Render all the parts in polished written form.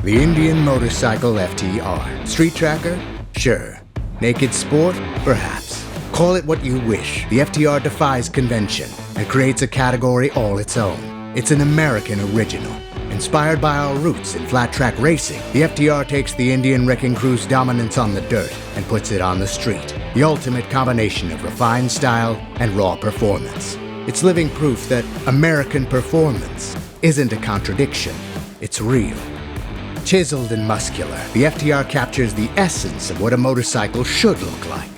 The Indian Motorcycle FTR. Street tracker? Sure. Naked sport? Perhaps. Call it what you wish. The FTR defies convention and creates a category all its own. It's an American original. Inspired by our roots in flat track racing, the FTR takes the Indian wrecking crew's dominance on the dirt and puts it on the street. The ultimate combination of refined style and raw performance. It's living proof that American performance isn't a contradiction. It's real. Chiseled and muscular, the FTR captures the essence of what a motorcycle should look like.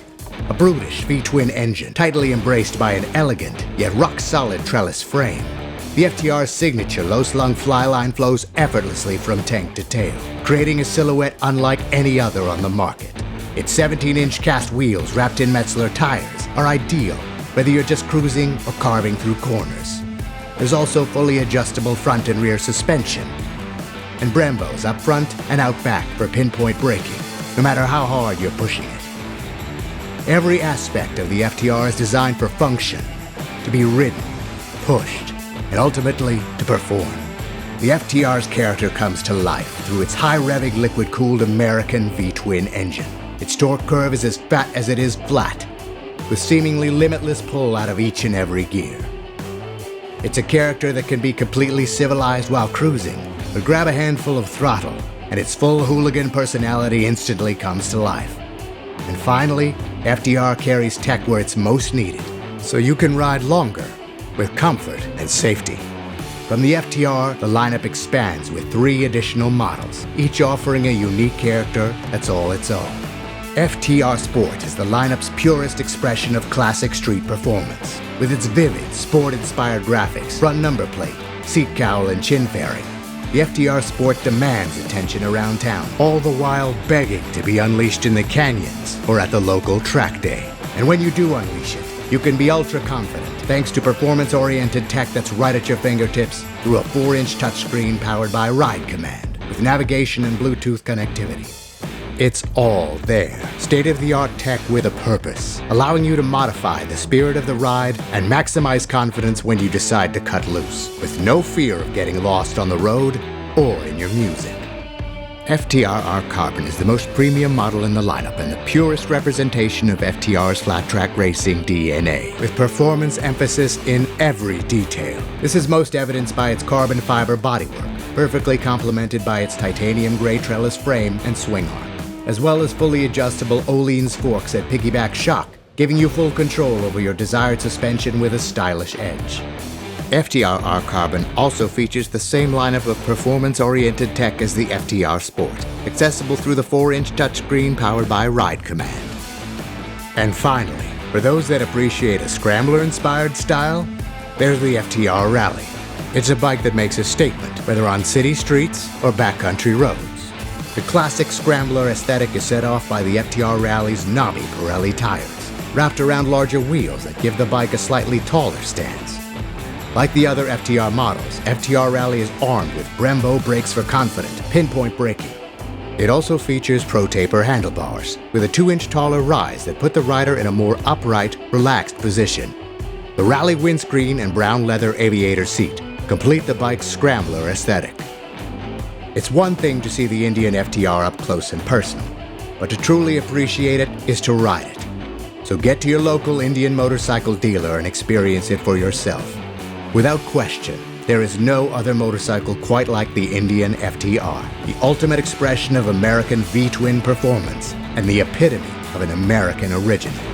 A brutish V-twin engine, tightly embraced by an elegant, yet rock-solid trellis frame. The FTR's signature low-slung flyline flows effortlessly from tank to tail, creating a silhouette unlike any other on the market. Its 17-inch cast wheels wrapped in Metzeler tires are ideal, whether you're just cruising or carving through corners. There's also fully adjustable front and rear suspension, and Brembos up front and out back for pinpoint braking, no matter how hard you're pushing it. Every aspect of the FTR is designed for function, to be ridden, pushed, and ultimately to perform. The FTR's character comes to life through its high-revving liquid-cooled American V-twin engine. Its torque curve is as fat as it is flat, with seemingly limitless pull out of each and every gear. It's a character that can be completely civilized while cruising, but grab a handful of throttle, and its full hooligan personality instantly comes to life. And finally, FTR carries tech where it's most needed, so you can ride longer, with comfort and safety. From the FTR, the lineup expands with 3 additional models, each offering a unique character that's all its own. FTR Sport is the lineup's purest expression of classic street performance. With its vivid, sport-inspired graphics, front number plate, seat cowl, and chin fairing, the FTR Sport demands attention around town, all the while begging to be unleashed in the canyons or at the local track day. And when you do unleash it, you can be ultra-confident thanks to performance-oriented tech that's right at your fingertips through a 4-inch touchscreen powered by Ride Command with navigation and Bluetooth connectivity. It's all there. State-of-the-art tech with a purpose, allowing you to modify the spirit of the ride and maximize confidence when you decide to cut loose, with no fear of getting lost on the road or in your music. FTR R Carbon is the most premium model in the lineup and the purest representation of FTR's flat-track racing DNA, with performance emphasis in every detail. This is most evidenced by its carbon fiber bodywork, perfectly complemented by its titanium gray trellis frame and swing arm, as well as fully adjustable Öhlins forks at piggyback shock, giving you full control over your desired suspension with a stylish edge. FTR R Carbon also features the same lineup of performance-oriented tech as the FTR Sport, accessible through the 4-inch touchscreen powered by Ride Command. And finally, for those that appreciate a scrambler-inspired style, there's the FTR Rally. It's a bike that makes a statement, whether on city streets or backcountry roads. The classic scrambler aesthetic is set off by the FTR Rally's knobby Pirelli tires, wrapped around larger wheels that give the bike a slightly taller stance. Like the other FTR models, FTR Rally is armed with Brembo brakes for confident, pinpoint braking. It also features Pro Taper handlebars, with a 2-inch taller rise that put the rider in a more upright, relaxed position. The Rally windscreen and brown leather aviator seat complete the bike's scrambler aesthetic. It's one thing to see the Indian FTR up close and personal, but to truly appreciate it is to ride it. So get to your local Indian motorcycle dealer and experience it for yourself. Without question, there is no other motorcycle quite like the Indian FTR, the ultimate expression of American V-twin performance and the epitome of an American original.